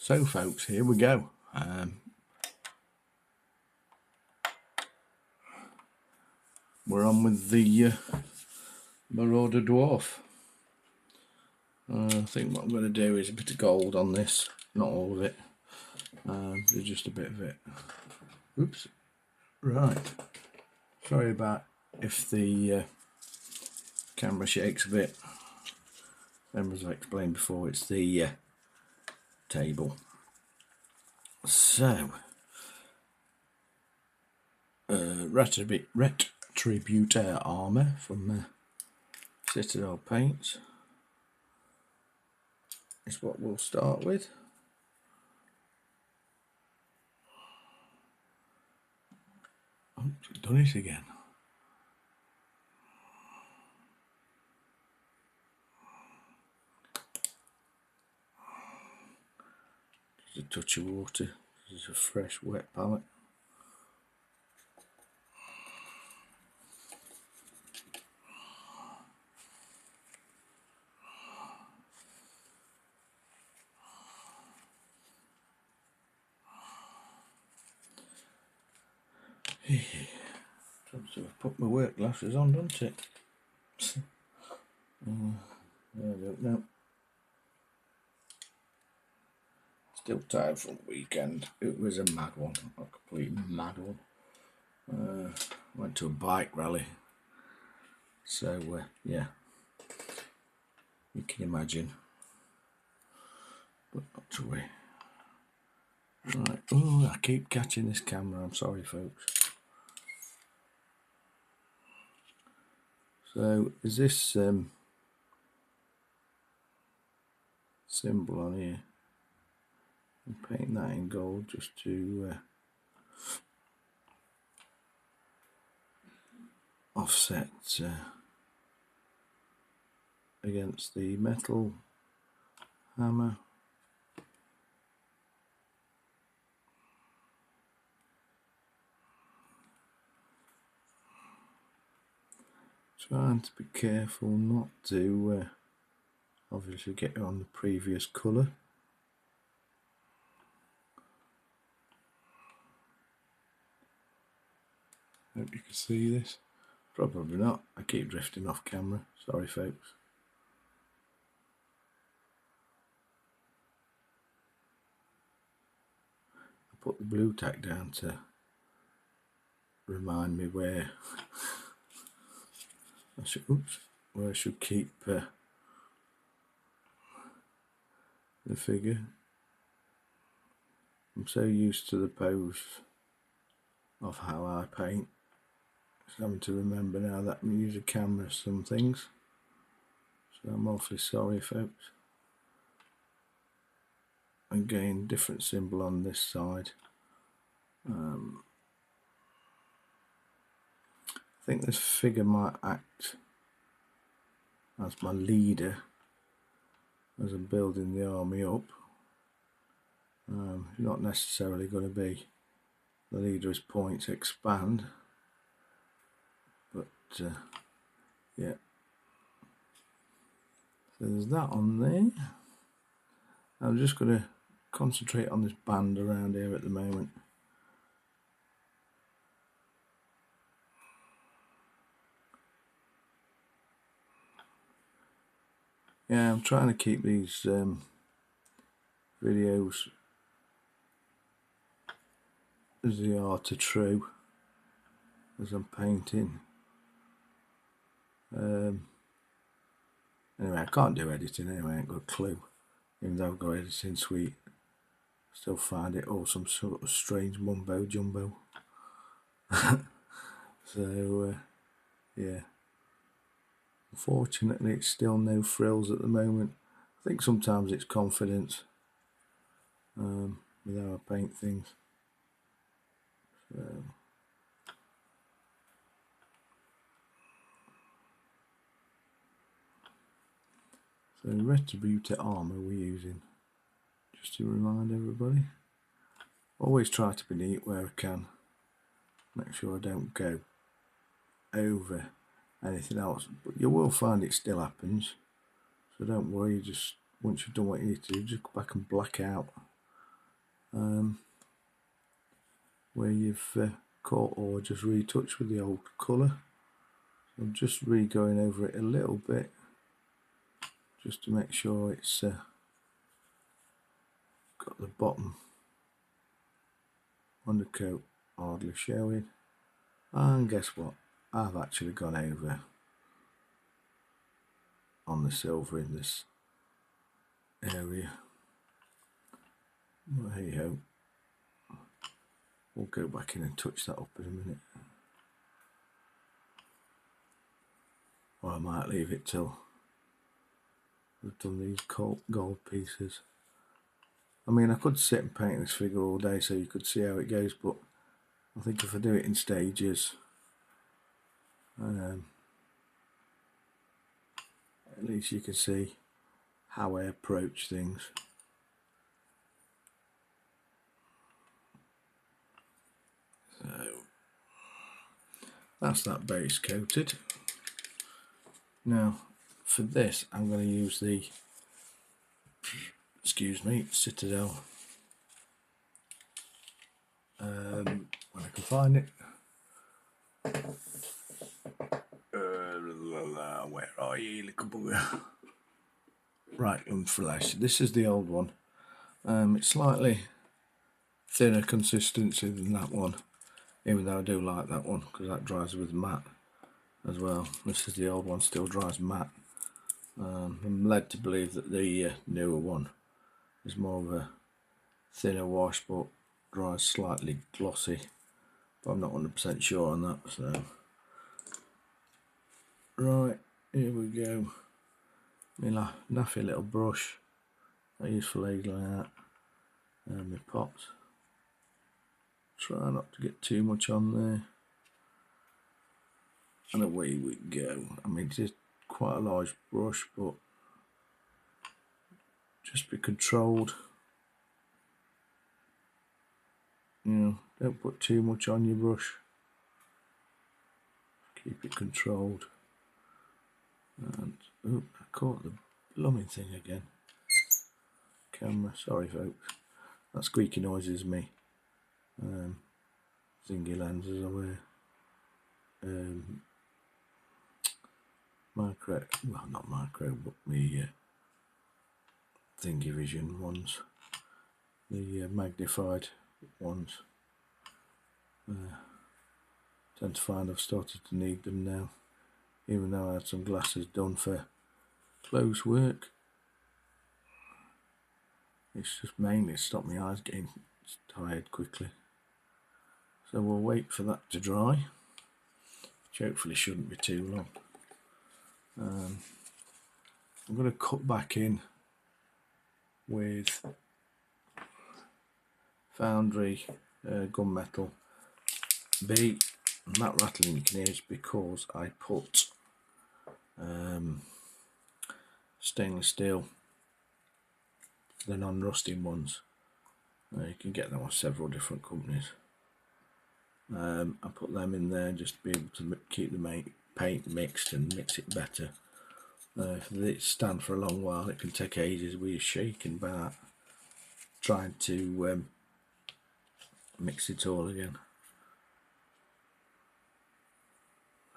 So folks, here we go. We're on with the marauder dwarf. I think what I'm going to do is a bit of gold on this, not all of it, just a bit of it. Oops. Right, sorry about if the camera shakes a bit. As I explained before, it's the table. So Retributor armour from Citadel Paints is what we'll start with. Oops, I've done it again. Just a touch of water. This is a fresh wet palette. So I've put my work glasses on, don't it? I don't know. Still tired from the weekend. It was a mad one, a complete mad one. Went to a bike rally. So yeah, you can imagine. But not to worry. Right. Oh, I keep catching this camera. I'm sorry, folks. So is this symbol on here? I'm painting that in gold just to offset against the metal hammer. Trying to be careful not to obviously get on the previous colour. Hope you can see this. Probably not. I keep drifting off camera. Sorry, folks. I put the blue tack down to remind me where I should keep the figure. I'm so used to the pose of how I paint. Just having to remember now that I use a camera some things. So I'm awfully sorry, folks. Again, different symbol on this side. I think this figure might act as my leader as I'm building the army up. Not necessarily going to be the leader as points expand, but yeah. So there's that on there. I'm just going to concentrate on this band around here at the moment. Yeah, I'm trying to keep these videos as they are to true as I'm painting. Anyway, I can't do editing anyway, I ain't got a clue. Even though I've got editing suite, I still find it all some sort of strange mumbo jumbo. So yeah, unfortunately it's still no frills at the moment. I think sometimes it's confidence with how I paint things. So Retributor armour we're using, just to remind everybody. Always try to be neat where I can. Make sure I don't go over anything else, but you will find it still happens. So don't worry, just once you've done what you need to do, just go back and black out where you've caught or just retouched with the old colour. I'm just re-going over it a little bit just to make sure it's got the bottom undercoat hardly showing. And guess what? I've actually gone over on the silver in this area. Well, hey ho. We'll go back in and touch that up in a minute. Or I might leave it till we've done these gold pieces. I mean, I could sit and paint this figure all day so you could see how it goes, but I think if I do it in stages, at least you can see how I approach things. So that's that base coated. Now for this I'm going to use the, excuse me, Citadel, when I can find it. Where are you, little bugger? Right, Flash. This is the old one. It's slightly thinner consistency than that one, even though I do like that one because that dries with matte as well. This is the old one, still dries matte. I'm led to believe that the newer one is more of a thinner wash but dries slightly glossy, but I'm not 100% sure on that. So right, here we go. My naffy little brush I use for ladling out my pots. Try not to get too much on there, and away we go. I mean, it's quite a large brush, but just be controlled. You know, don't put too much on your brush. Keep it controlled. And oh, I caught the blooming thing again. Camera, sorry folks. That squeaky noise is me. Zingy lenses I wear. Micro, well not micro, but the thingy vision ones. The magnified ones. Tend to find I've started to need them now, even though I had some glasses done for close work. It's just mainly to stop my eyes getting tired quickly. So we'll wait for that to dry, which hopefully shouldn't be too long. I'm going to cut back in with Foundry gunmetal B, and that rattling you can hear is because I put stainless steel, the non-rusting ones. You can get them off several different companies. I put them in there just to be able to keep the paint mixed and mix it better. If it stands for a long while, it can take ages. We're shaking about trying to mix it all again.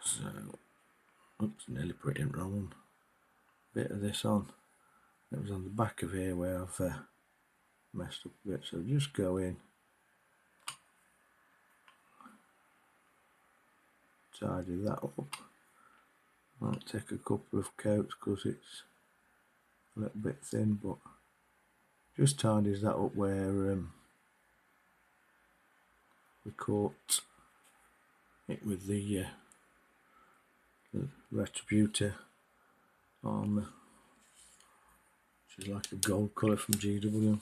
So, oops, nearly put it in wrong. Bit of this on. It was on the back of here where I've messed up a bit. So just go in, tidy that up. Might take a couple of coats because it's a little bit thin, but just tidies that up where we caught it with the Retributor armour, which is like a gold colour from GW.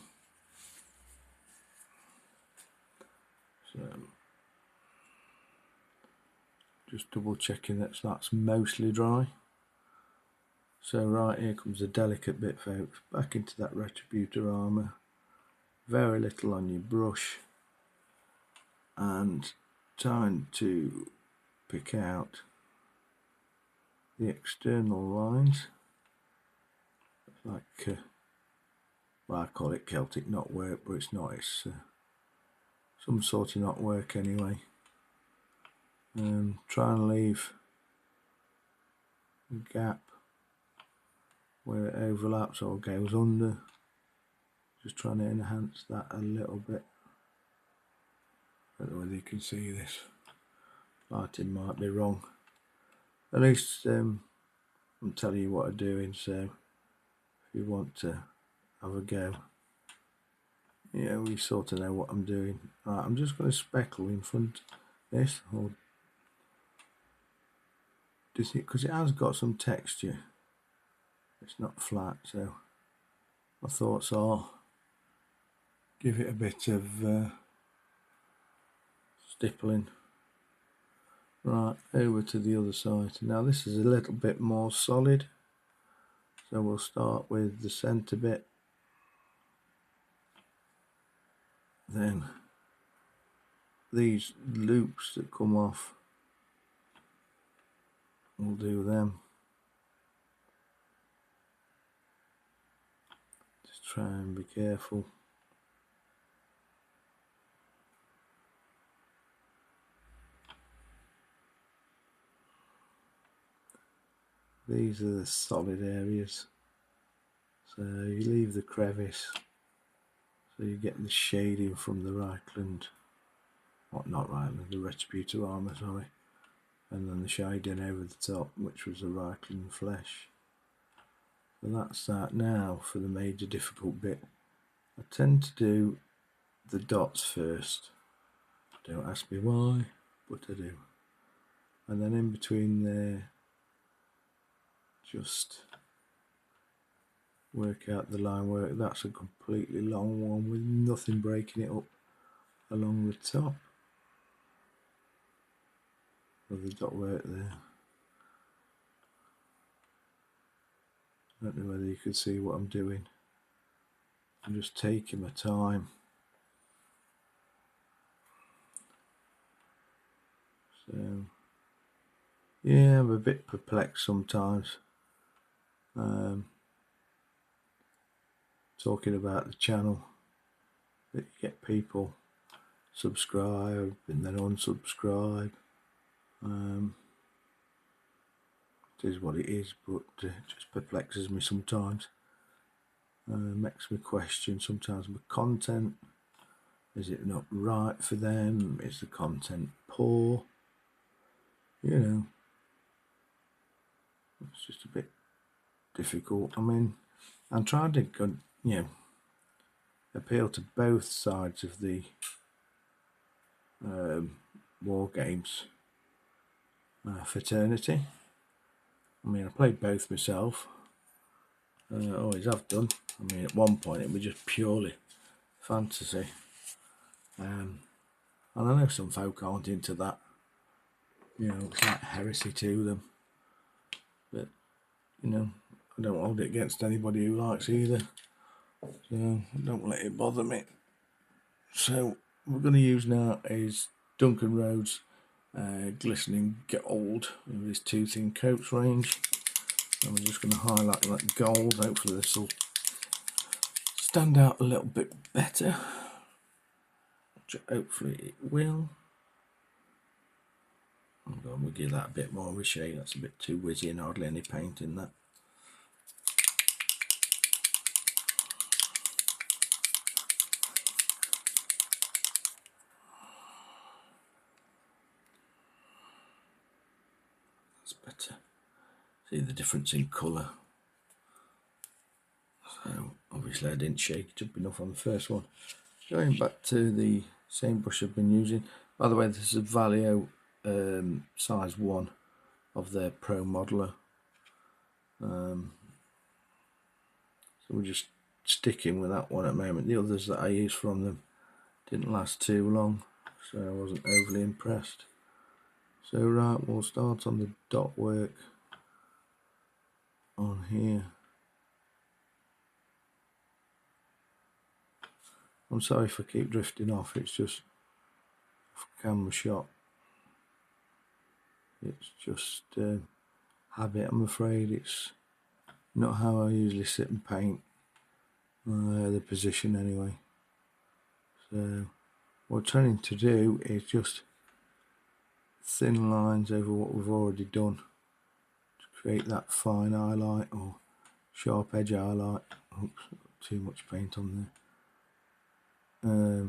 So just double checking that that's mostly dry. So right, here comes the delicate bit folks, back into that Retributor armour, very little on your brush, and time to pick out the external lines, like well, I call it Celtic knotwork, but it's not, it's some sort of knotwork anyway. Try and leave a gap where it overlaps or goes under, just trying to enhance that a little bit. I don't know whether you can see this, lighting might be wrong. At least I'm telling you what I'm doing, so if you want to have a go, yeah, we sort of know what I'm doing. Right, I'm just going to speckle in front of this, or because it has got some texture, it's not flat, so my thoughts are give it a bit of stippling. Right, over to the other side. Now this is a little bit more solid, so we'll start with the centre bit, then these loops that come off, we'll do them. Just try and be careful. These are the solid areas, so you leave the crevice so you get the shading from the Reichland, not Reichland, the Retributor armour, sorry, and then the shading over the top, which was the Reichland flesh. So that's that. Now for the major difficult bit. I tend to do the dots first, don't ask me why, but I do, and then in between there just work out the line work. That's a completely long one with nothing breaking it up along the top of the dot work there. I don't know whether you can see what I'm doing. I'm just taking my time. So yeah, I'm a bit perplexed sometimes. Talking about the channel, that you get people subscribe and then unsubscribe. It is what it is, but it just perplexes me sometimes. Makes me question sometimes my content. Is it not right for them? Is the content poor? You know, it's just a bit difficult. I mean, I'm trying to, appeal to both sides of the war games fraternity. I mean, I played both myself. Always have done. I mean, at one point it was just purely fantasy. And I know some folk aren't into that. You know, it's like heresy to them. But, you know, I don't hold it against anybody who likes either. So don't let it bother me. So what we're going to use now is Duncan Rhodes glistening gold with his two thin coats range. And we're just going to highlight that gold. Hopefully this will stand out a little bit better. Hopefully it will. We'll give that a bit more of a shade. That's a bit too whizzy and hardly any paint in that. That's better. See the difference in colour. So obviously I didn't shake it up enough on the first one. Going back to the same brush I've been using. By the way, this is a Vallejo size 1 of their Pro Modeler. So we're just sticking with that one at the moment. The others that I used from them didn't last too long, so I wasn't overly impressed. So right, we'll start on the dot work on here. I'm sorry if I keep drifting off, it's just camera shot. It's just habit, I'm afraid. It's not how I usually sit and paint. the position anyway. So what we're trying to do is just thin lines over what we've already done to create that fine highlight or sharp edge highlight. Oops, too much paint on there.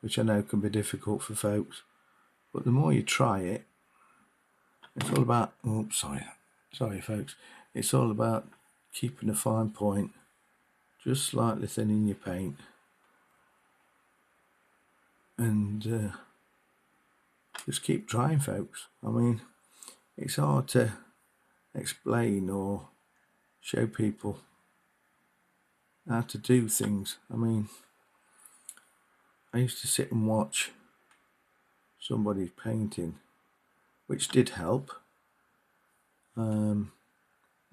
Which I know can be difficult for folks, but the more you try it, it's all about, oops, sorry folks, it's all about keeping a fine point, just slightly thinning your paint, and just keep trying, folks. I mean, it's hard to explain or show people how to do things. I mean, I used to sit and watch somebody painting, which did help.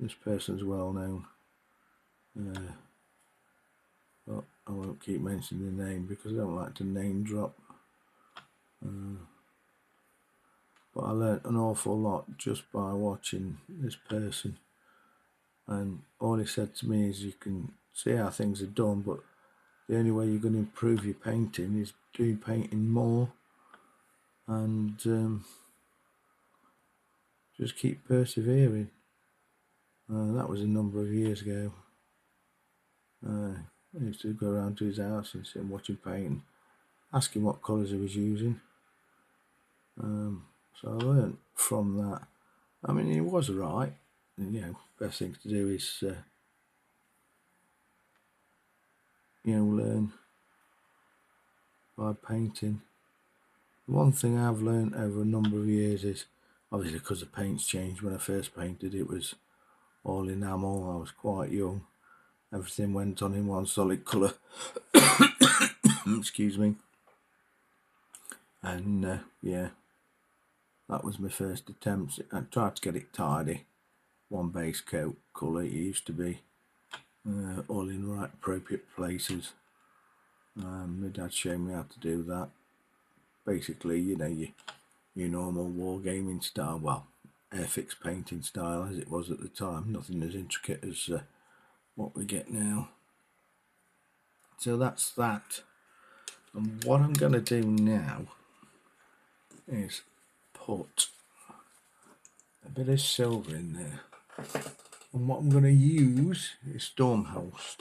This person's well known, but I won't keep mentioning the name because I don't like to name drop. But I learnt an awful lot just by watching this person, and all he said to me is, you can see how things are done, but the only way you're going to improve your painting is doing painting more, and just keep persevering. That was a number of years ago. I used to go around to his house and sit and watch him paint and ask him what colours he was using. So I learnt from that. I mean, he was right. You know, best thing to do is learn by painting. One thing I've learnt over a number of years is, obviously because the paint's changed. When I first painted, it was all enamel. I was quite young. Everything went on in one solid colour. Excuse me. And yeah, that was my first attempt. I tried to get it tidy. One base coat colour it used to be, all in the right appropriate places. My dad showed me how to do that. Basically, you know, your normal wargaming style, well, airfix painting style as it was at the time. Nothing as intricate as what we get now. So that's that. And what I'm going to do now is put a bit of silver in there. And what I'm going to use is Stormhost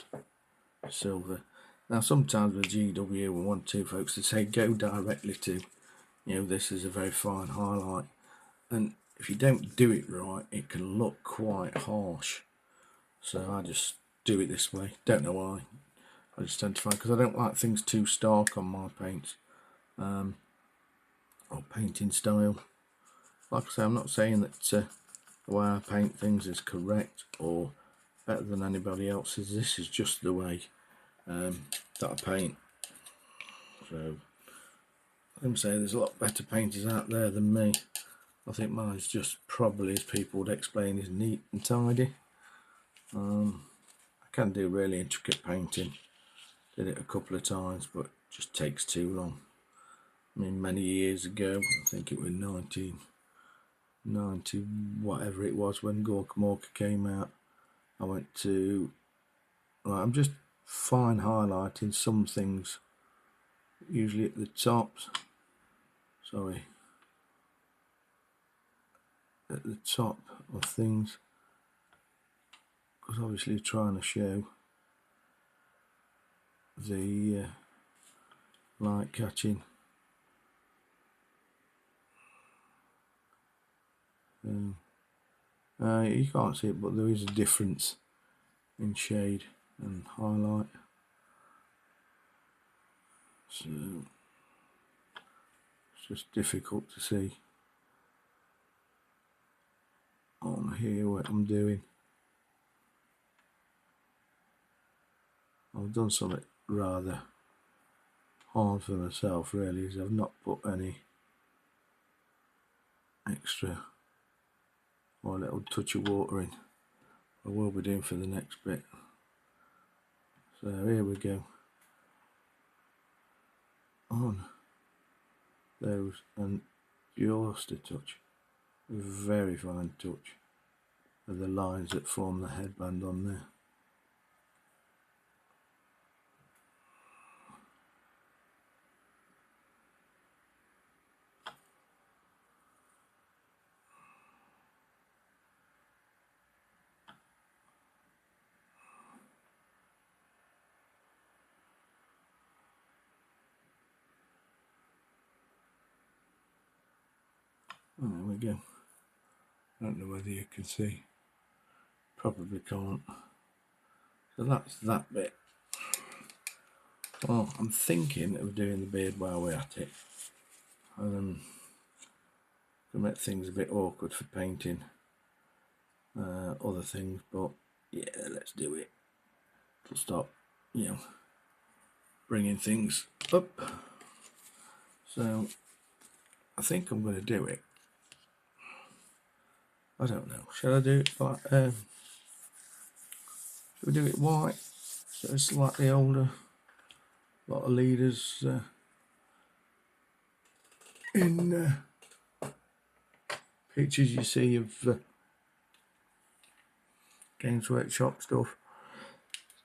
silver. Now sometimes with GW and 1-2 folks, they say go directly to, this is a very fine highlight. And if you don't do it right, it can look quite harsh. So I just do it this way. Don't know why. I just tend to find, because I don't like things too stark on my paints. Or painting style. Like I say, I'm not saying that the way I paint things is correct or better than anybody else's. This is just the way that I paint. So I'm saying there's a lot better painters out there than me. I think mine's just probably, as people would explain, is neat and tidy. I can do really intricate painting. Did it a couple of times, but it just takes too long. I mean, many years ago, I think it was 1990, whatever it was, when Gorka Morka came out, I went to, I'm just fine highlighting some things, usually at the tops, at the top of things, because obviously trying to show the light catching. You can't see it, but there is a difference in shade and highlight. So it's just difficult to see on here what I'm doing. I've done something rather hard for myself, really, is I've not put any extra or a little touch of water in. I will be doing for the next bit. So here we go. On those, and just a touch, a very fine touch of the lines that form the headband on there. Oh, there we go. I don't know whether you can see. Probably can't. So that's that bit. Well, I'm thinking of doing the beard while we're at it. To make things a bit awkward for painting other things, but yeah, let's do it. It'll stop, bringing things up. So I think I'm going to do it. I don't know. Shall I do it like? Shall we do it white? So it's slightly older. A lot of leaders in pictures you see of Games Workshop stuff.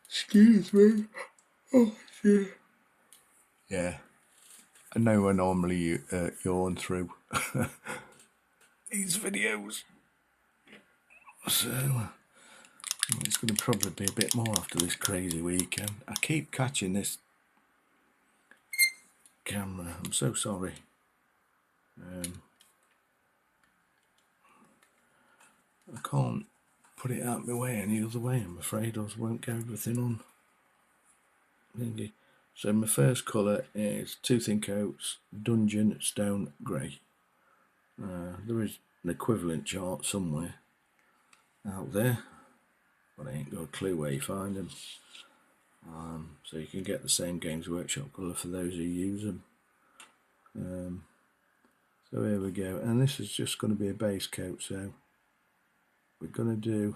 Excuse me. Oh shit. Yeah. I know I normally yawn through these videos. So it's going to probably be a bit more after this crazy weekend. I keep catching this camera. I'm so sorry. I can't put it out of my way any other way, I'm afraid. I won't get everything on thingy. So my first colour is Tooth and Coat's Dungeon Stone Grey. There is an equivalent chart somewhere out there, but I ain't got a clue where you find them. So you can get the same Games Workshop colour for those who use them. So here we go, and this is just going to be a base coat, so we're going to do,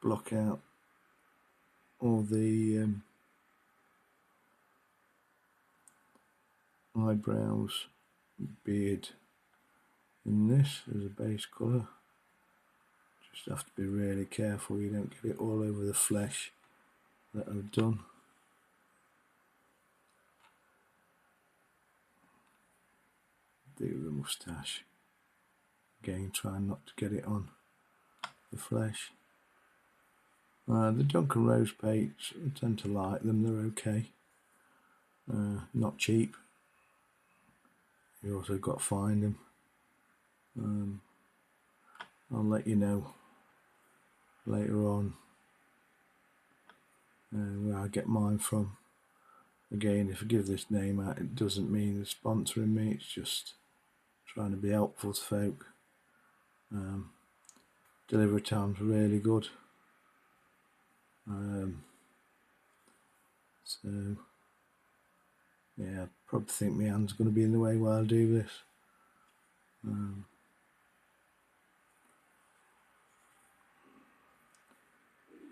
block out all the eyebrows, beard in this as a base colour. Just have to be really careful you don't get it all over the flesh that I've done. Do the moustache. Again, trying not to get it on the flesh. The Duncan Rose paints, I tend to like them, they're okay. Not cheap. You also got to find them. I'll let you know later on where I get mine from. Again, if I give this name out, it doesn't mean they're sponsoring me, it's just trying to be helpful to folk. Delivery time's really good. So yeah, I probably think my hand's going to be in the way while I do this.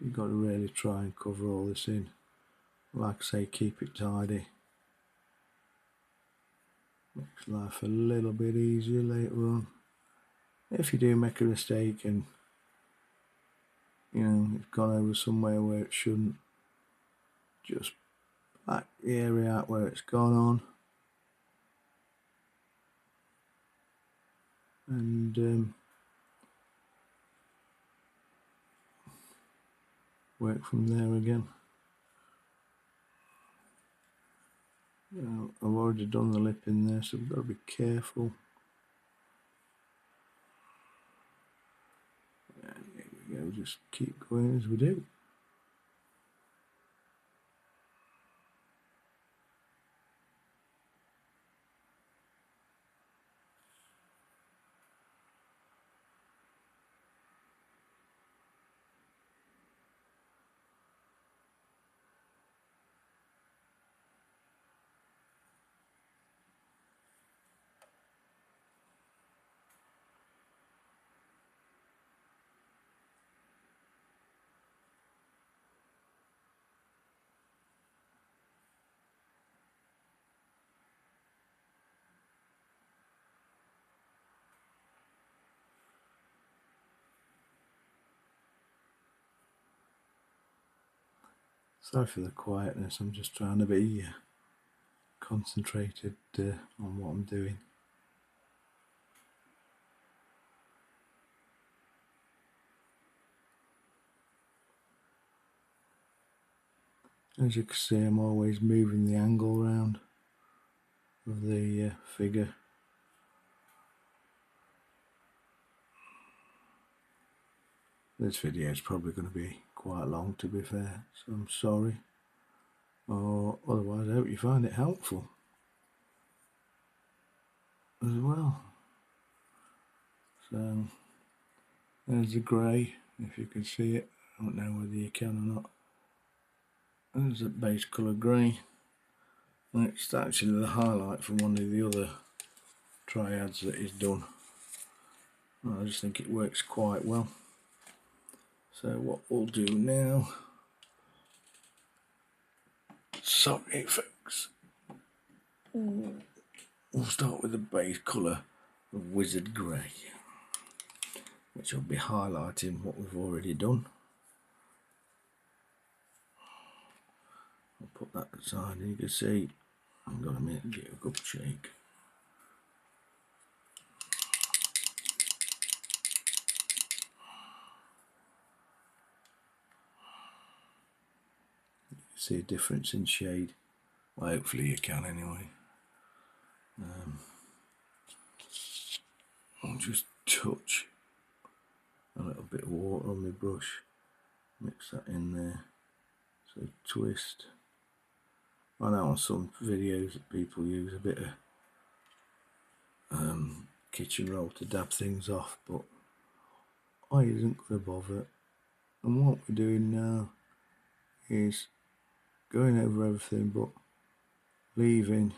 You've got to really try and cover all this in. Like I say, keep it tidy. Makes life a little bit easier later on. If you do make a mistake and it's gone over somewhere where it shouldn't, just black the area out where it's gone on, and work from there again. I've already done the lip in there, so we've got to be careful. And here we go, just keep going as we do. Sorry for the quietness, I'm just trying to be concentrated on what I'm doing. As you can see, I'm always moving the angle around of the figure. This video is probably going to be quite long, to be fair, so I'm sorry. Or otherwise, I hope you find it helpful as well. So there's the grey, if you can see it. I don't know whether you can or not. There's a base colour grey. And it's actually the highlight from one of the other triads that he's done. I just think it works quite well. So what we'll do now, sorry folks, we'll start with the base colour of Wizard Grey, which will be highlighting what we've already done. I'll put that aside and you can see, I've got a minute to get a good shake. See a difference in shade. Well, hopefully you can anyway. I'll just touch a little bit of water on my brush, mix that in there, so twist. I know on some videos that people use a bit of kitchen roll to dab things off, but I isn't going to bother. And what we're doing now is going over everything but leaving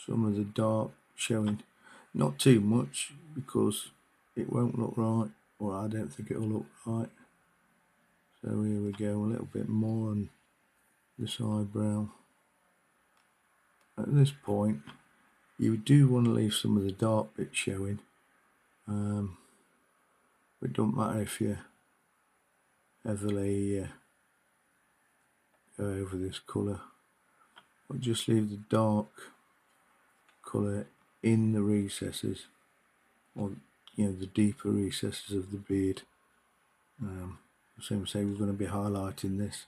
some of the dark showing, not too much because it won't look right, or I don't think it'll look right. So here we go, a little bit more on this eyebrow. At this point you do want to leave some of the dark bits showing, but it doesn't matter if you heavily go over this colour, but just leave the dark colour in the recesses, or the deeper recesses of the beard. So say we're going to be highlighting this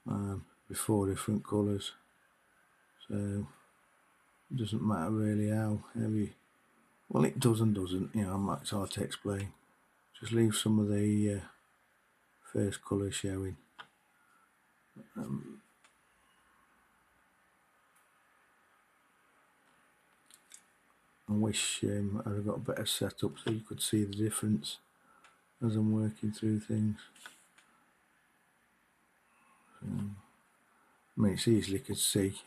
with 4 different colours, so it doesn't matter really how heavy. Well, it does and doesn't, it's hard to explain. Just leave some of the first colour showing. I wish I'd have got a better setup so you could see the difference as I'm working through things. I mean, it's easily could see,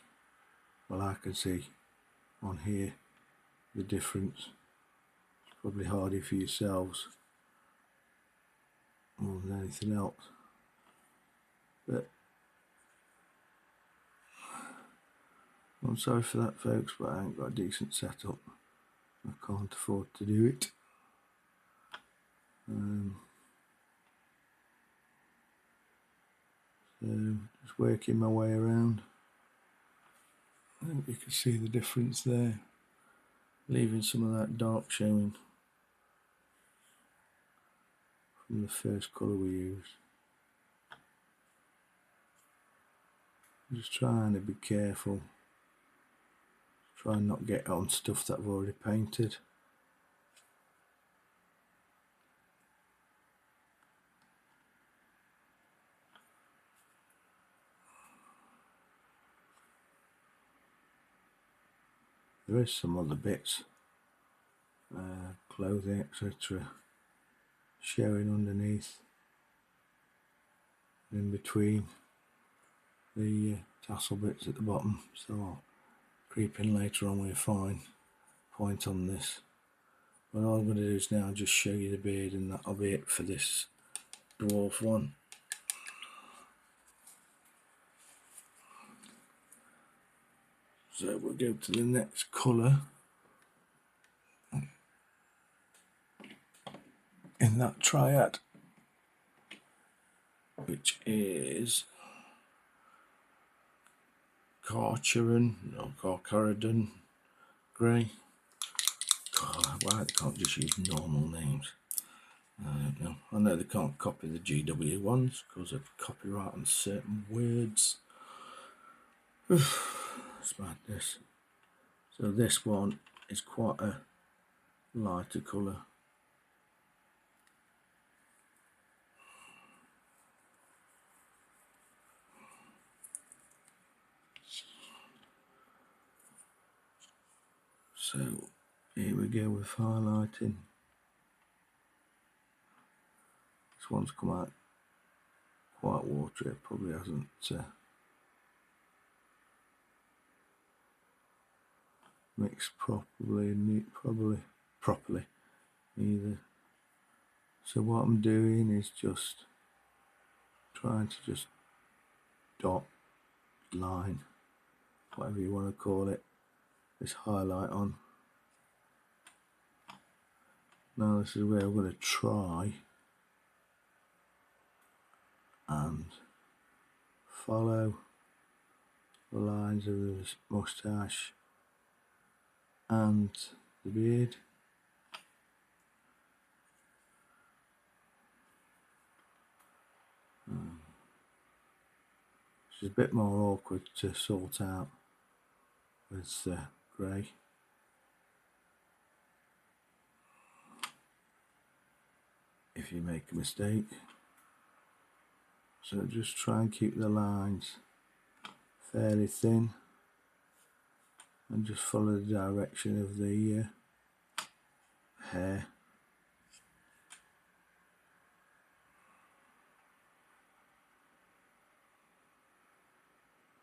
well, I can see on here the difference. It's probably harder for yourselves more than anything else, but I'm sorry for that folks, but I ain't got a decent setup. I can't afford to do it. So just working my way around. I think you can see the difference there, leaving some of that dark showing from the first colour we used. Just trying to be careful, try and not get on stuff that I've already painted. There is some other bits, clothing, etc., showing underneath, in between the tassel bits at the bottom, so I'll creep in later on with a fine point on this. But all I'm going to do is now just show you the beard, and that'll be it for this dwarf one. So we'll go to the next colour in that triad, which is Carcharodon Grey. God, why they can't just use normal names? I don't know. I know they can't copy the GW ones because of copyright on certain words. It's madness. So this one is quite a lighter colour. So here we go with highlighting. This one's come out quite watery, it probably hasn't mixed properly either. So what I'm doing is just trying to just dot, line, whatever you want to call it, this highlight on. Now this is where I'm going to try and follow the lines of the moustache and the beard. Which is a bit more awkward to sort out with grey. If you make a mistake. So just try and keep the lines fairly thin and just follow the direction of the hair.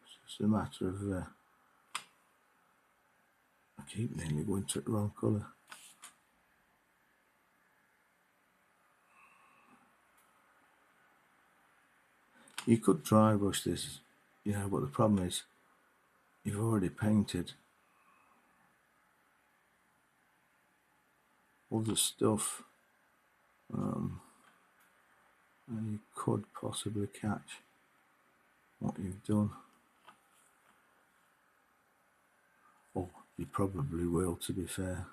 It's just a matter of I keep nearly going to the wrong colour. You could dry brush this, you know, but the problem is you've already painted other stuff, and you could possibly catch what you've done. Or you probably will, to be fair.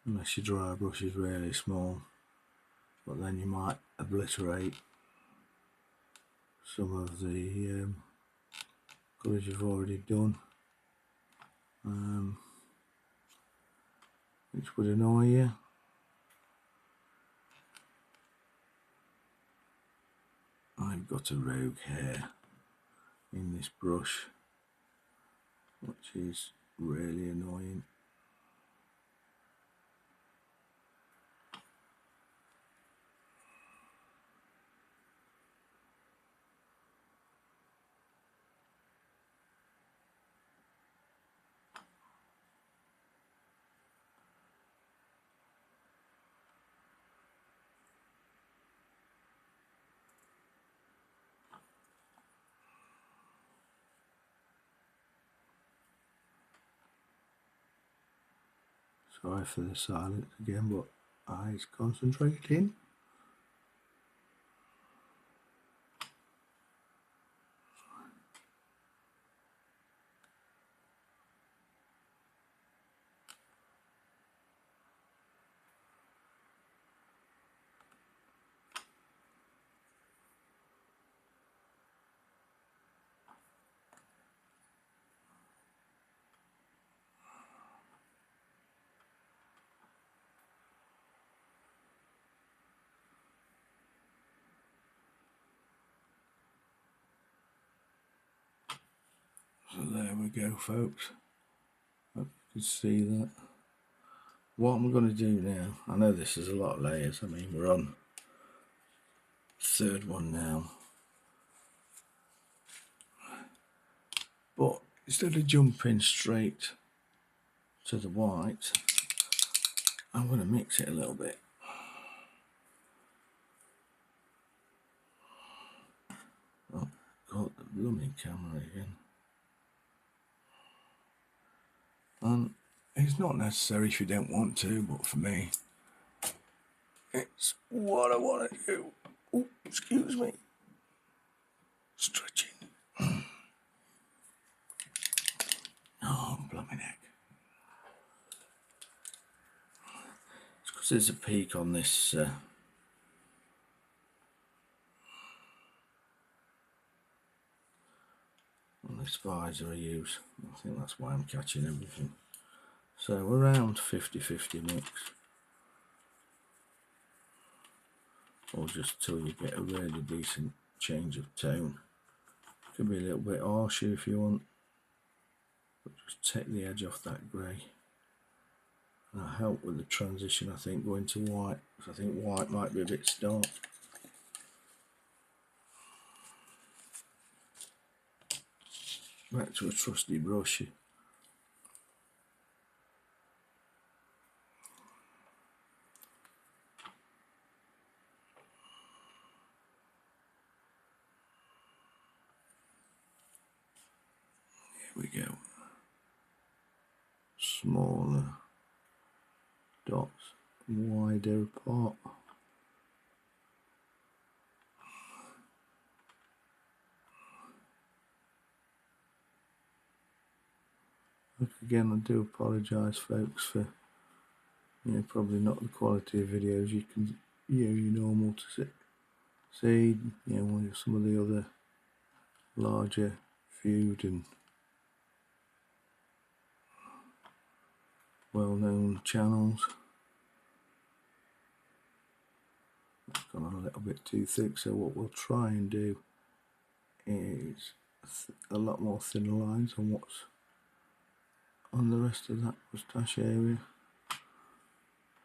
Unless your dry brush is really small, but then you might obliterate some of the colours you've already done, which would annoy you. I've got a rogue hair in this brush, which is really annoying. Sorry for the silence again, but eyes concentrating. So there we go, folks. Hope you can see that. What I'm going to do now, I know this is a lot of layers, I mean we're on third one now, but instead of jumping straight to the white, I'm going to mix it a little bit. Oh, got the blooming camera again. And it's not necessary if you don't want to, but for me, it's what I want to do. Oh, excuse me. Stretching. Oh, blooming heck. It's because there's a peak on this this visor I use. I think that's why I'm catching everything. So around 50-50 mix, or just till you get a really decent change of tone. Could be a little bit harsher if you want, but just take the edge off that grey. And that'll help with the transition, I think, going to white, because I think white might be a bit stark. Back to a trusty brush. Here we go. Smaller dots, wider apart. Look, again, I do apologise, folks, for probably not the quality of videos you can your normal to see. Some of the other larger viewed and well-known channels. It's gone on a little bit too thick, so what we'll try and do is a lot more thinner lines on what's on the rest of that moustache area.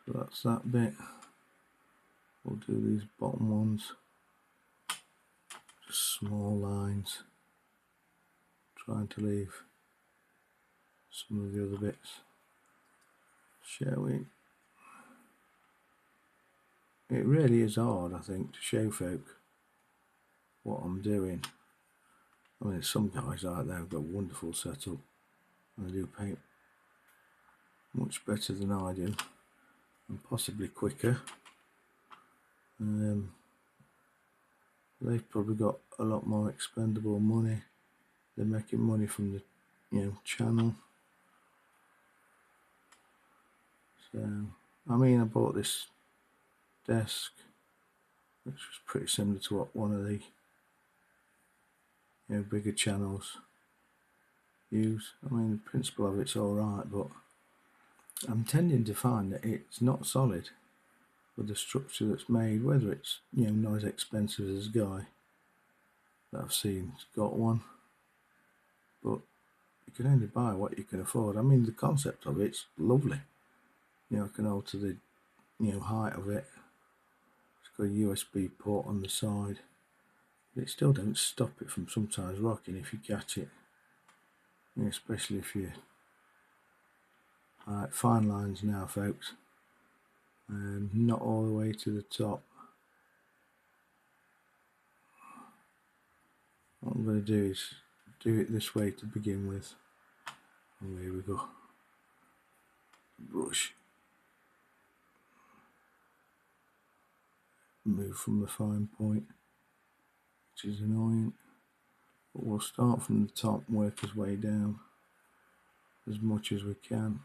So that's that bit. We'll do these bottom ones, just small lines, trying to leave some of the other bits showing. It really is hard, I think, to show folk what I'm doing. I mean, some guys out there have got a wonderful setup and they do paint much better than I do, and possibly quicker. They've probably got a lot more expendable money. They're making money from the channel. So I mean, I bought this desk which was pretty similar to what one of the bigger channels use. I mean, the principle of it's alright, but I'm tending to find that it's not solid with the structure that's made, whether it's not as expensive as this guy that I've seen has got one, but you can only buy what you can afford. I mean, the concept of it's lovely. I can alter the height of it. It's got a USB port on the side, but it still don't stop it from sometimes rocking if you catch it. Especially if you fine lines now, folks, not all the way to the top. What I'm going to do is do it this way to begin with. And here we go. Brush. Move from the fine point, which is annoying, but we'll start from the top and work his way down as much as we can.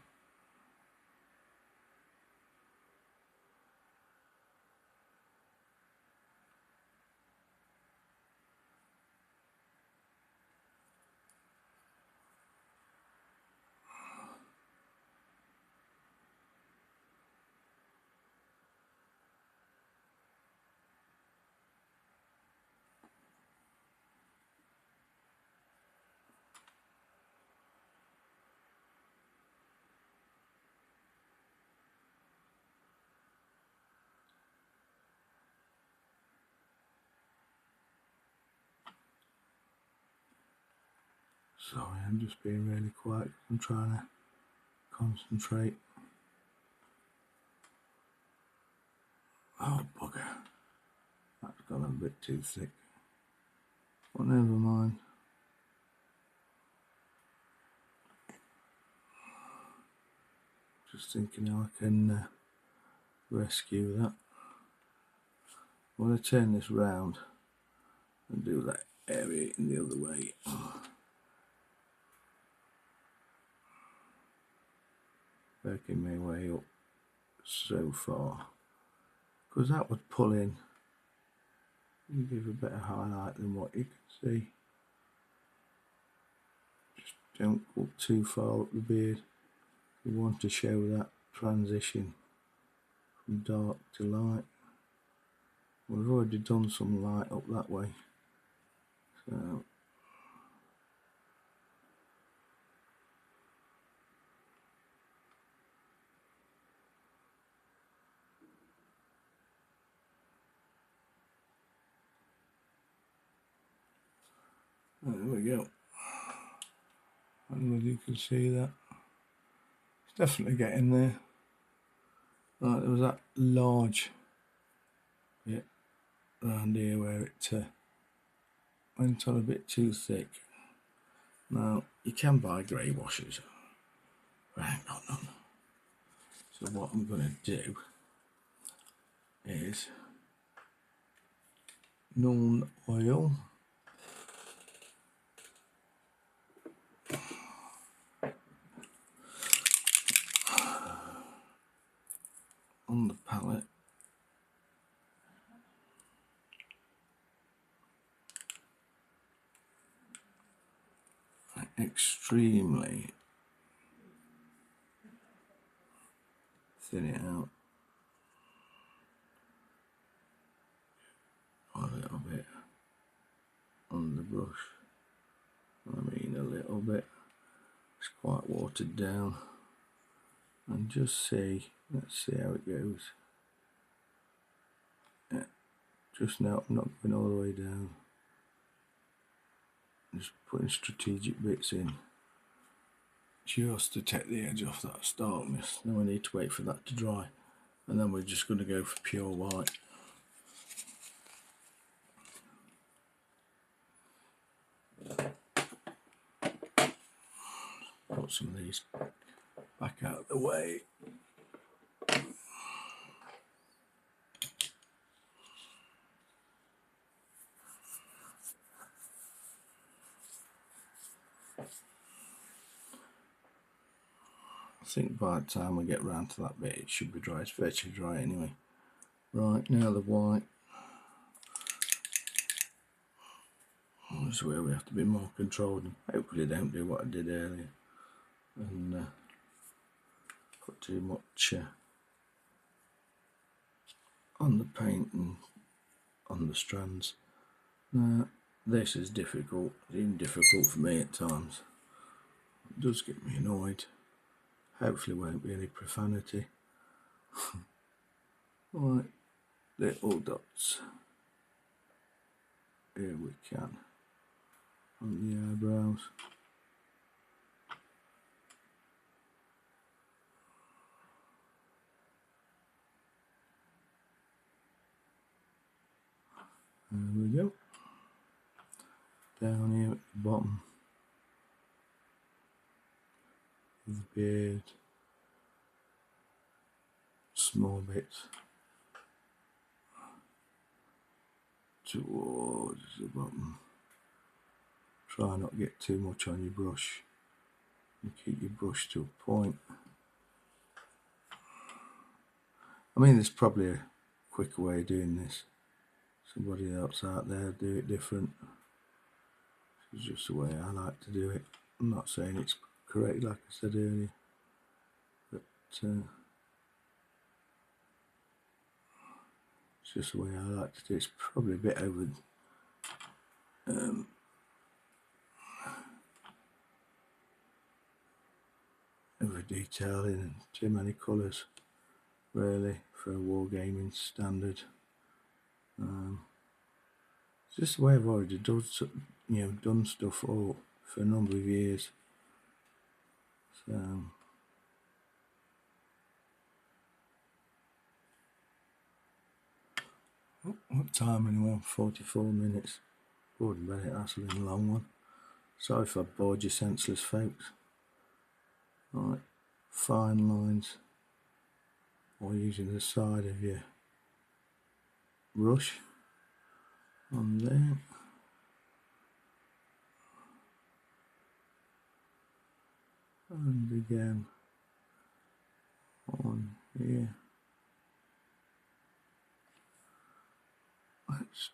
Sorry, I'm just being really quiet. I'm trying to concentrate. Oh, bugger. That's gone a bit too thick. But never mind. Just thinking how I can rescue that. I'm going to turn this round and do that area in the other way. Working my way up so far, because that would pull in and give a better highlight than what you can see. don't go too far up the beard. We want to show that transition from dark to light. We've already done some light up that way, so there we go. I don't know if you can see that. It's definitely getting there. Right, there was that large bit around here where it went on a bit too thick. Now, you can buy grey washers, but I ain't got none. So what I'm going to do is Nuln oil. On the palette. Extremely thin it out a little bit on the brush. I mean a little bit. It's quite watered down. And just see, let's see how it goes. Yeah, just now I'm not going all the way down. Just putting strategic bits in. Just to take the edge off that starkness. Then we need to wait for that to dry. And then we're just going to go for pure white. Put some of these back out of the way. I think by the time we get round to that bit it should be dry. It's virtually dry anyway. Right, now the white. This is where we have to be more controlled and hopefully don't do what I did earlier and put too much on the paint and on the strands. Now this is difficult, even difficult for me at times. It does get me annoyed. Hopefully won't be any profanity. Right, little dots. Here we can. On the eyebrows. There we go. Down here at the bottom of the beard. Small bits towards the bottom. Try not to get too much on your brush and keep your brush to a point. I mean, there's probably a quicker way of doing this. Somebody else out there do it different. It's just the way I like to do it. I'm not saying it's correct like I said earlier, but it's just the way I like to do it. It's probably a bit over detailing and too many colours really for a wargaming standard. It's just the way I've already done, done stuff all for a number of years. So what time anyway? 44 minutes. Wouldn't bet it, that's a little long one. Sorry if I bored you senseless, folks. Right, fine lines, or using the side of your brush on there. And again on here. Let's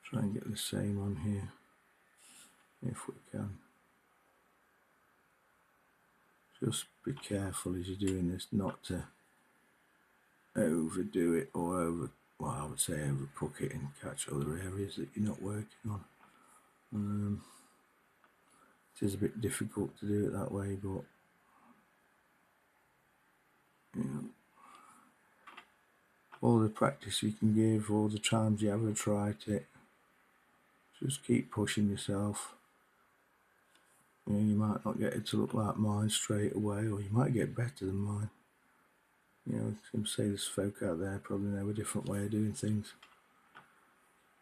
try and get the same on here if we can. Just be careful as you're doing this not to overdo it or well, I would say overcook it and catch other areas that you're not working on. It is a bit difficult to do it that way, but you know, all the practice you can give, all the times you ever tried it, just keep pushing yourself. You know, you might not get it to look like mine straight away, or you might get better than mine. You know, some say there's folk out there probably know a different way of doing things.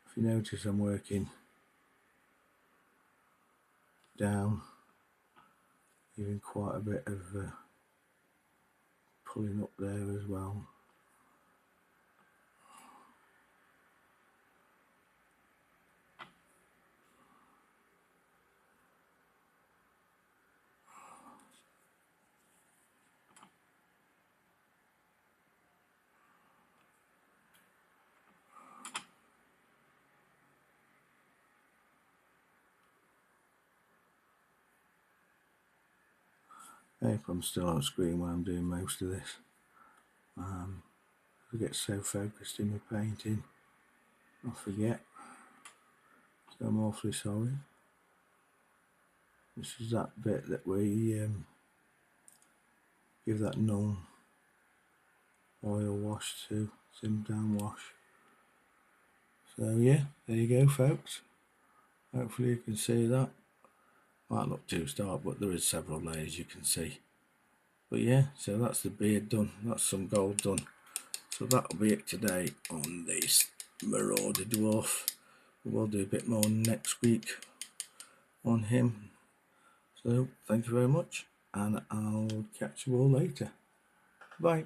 If you notice, I'm working down, even quite a bit of pulling up there as well. I hope I'm still on screen when I'm doing most of this. I get so focused in my painting, I forget. So I'm awfully sorry. This is that bit that we give that null oil wash to, sim down wash. So yeah, there you go folks. Hopefully you can see that. Might look too stark, but there is several layers you can see. But yeah, so that's the beard done. That's some gold done. So that'll be it today on this Marauder Dwarf. We'll do a bit more next week on him. So thank you very much, and I'll catch you all later. Bye.